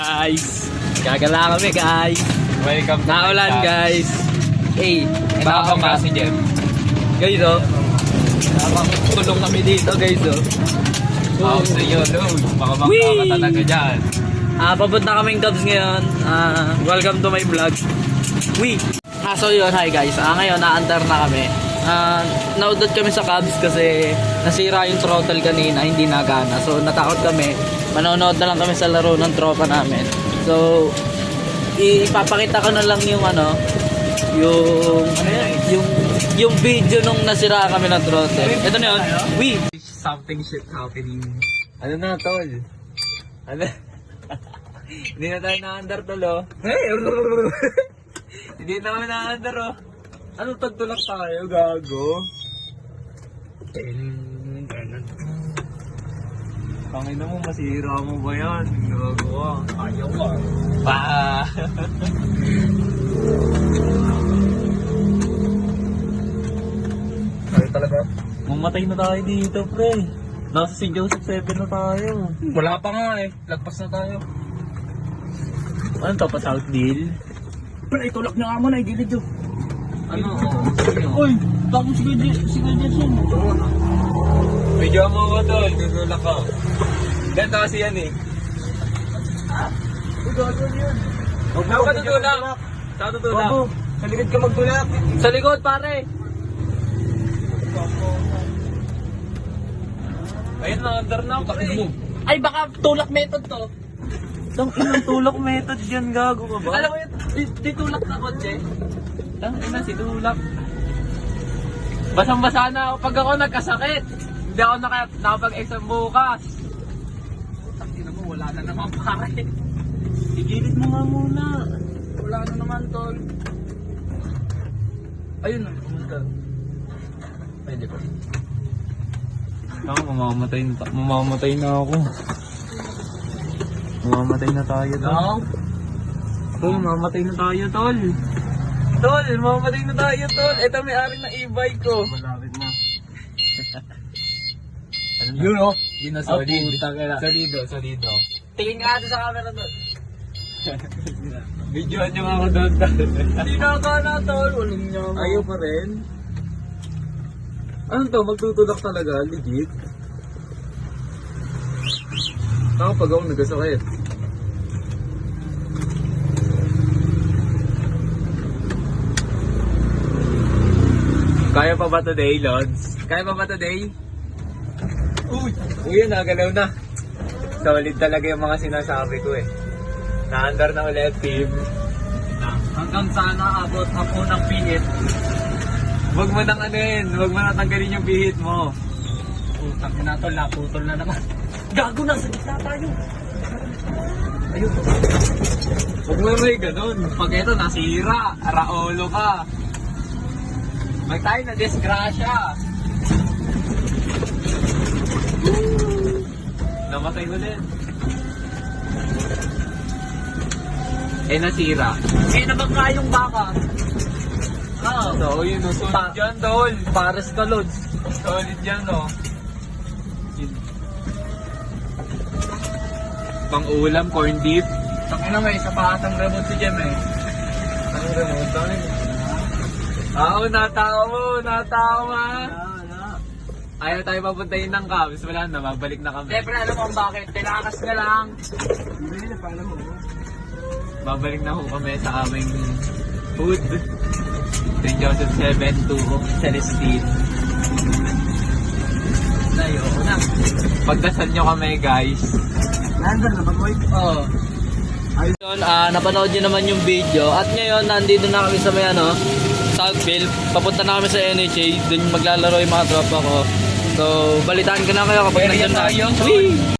Guys, gagala kami guys. Welcome to Naulan guys. Eh, baka Nakakama si Jem. guys oh. Tulong kami dito guys oh. Wow, sa iyo, Lord. Baka ka talaga dyan. Papunta kaming Cubs ngayon. Welcome to my vlog. So yun, hi guys. Ngayon, naandar na kami. Naudot kami sa Cubs kasi nasira yung throttle kanina, hindi nagana. So natakot kami. Manonood na lang kami sa laro ng tropa namin. So ipapakita ko na lang yung yung video nung nasira kami ng throttle. Ito na yun. Something shit happening. Ano na, tol? Ano? Hindi na tayo na-under, tol, oh. Hindi na kami na-under, oh. Ano, tagtulak tayo, gago? Pangina mo, masira mo ba yan? Gago, ah. Ayaw, ah. Ayaw talaga. Mamatay na tayo dito, pre. Nasa St. Joseph 7 na tayo. Wala pa nga eh. Lagpas na tayo. Ano to, pa Southdale? Pero itulak niyo nga muna, gilid yun. Ano? Uy! Tapos si Gajet yun. Medyo mo ko tol, tutulak ka. Ganito kasi yan eh. Gagawin yun. Saan ka tutulak? Saan tutulak? Sa likod ka magtulak. Sa likod, pare! Ayun na, under na ako. Ay, baka tulak method to. Tang inang tulak method yan, gago ka ba? Alam mo yun, titulak na kotse. Tang ina, si tulak. Basang-basa na ako pag ako nagkasakit. Hindi ako nakapag-exam bukas. Ina mo, wala na naman pare. Igilid mo nga muna. Wala na naman tol. Ayun na, pumunta. Pwede pa. Mamamatay na ako. Mamamatay na tayo, tol. No? Tol, mamamatay na tayo, tol. Tol, mamamatay na tayo, tol. Ito may aring na e-bike ko. Malapit na. Yun, oh. Yun na, Oh, solid. puta ka na. Solido. Tingin nga sa camera, tol. Videoan nyo ako doon, tol. Hindi na, tol. Walang niya. Ayaw pa rin. Ano to? Magtutulak talaga? Legit? Ako pag ako nagkasakit. Kaya pa ba today, Lods? Kaya pa ba today? Uy! Uy, nagalaw na. Solid talaga yung mga sinasabi ko eh. Na-under na ulit, team. Hanggang sana abot ako ng pihit. Huwag mo nang huwag mo nang tanggalin yung bihit mo. Putang ina, tol. Naputol na naman. Gago na, sa gitna tayo. Ayun. Huwag mo may ganun. Pag ito nasira, raolo ka. Mag tayo na disgrasya. Namatay ulit. Nasira. Naman kayong baka. So, yun o. Solid dyan, tol. Pares ka, Lods. Solid dyan, o. Pang-ulam, corned beef. Tangina, may isa pa atang remote si Jem eh. Anong remote? Natawa. Ayaw tayo papuntahin ng Cubs. Wala na, magbalik na kami. Siyempre, alam mo kung bakit. Tinakas ka lang. Babalik na ho kami sa aming food. St. Joseph 7 to Celestine. Ayoko na. Pagdasal nyo kami, guys. Nandun na, pag-wait. Oo. Ayun, napanood nyo naman yung video. At ngayon, nandito na kami sa may Southville. Papunta na kami sa NHA. Doon maglalaro yung mga tropa ko. So, balitaan ko na kayo kapag nandun na.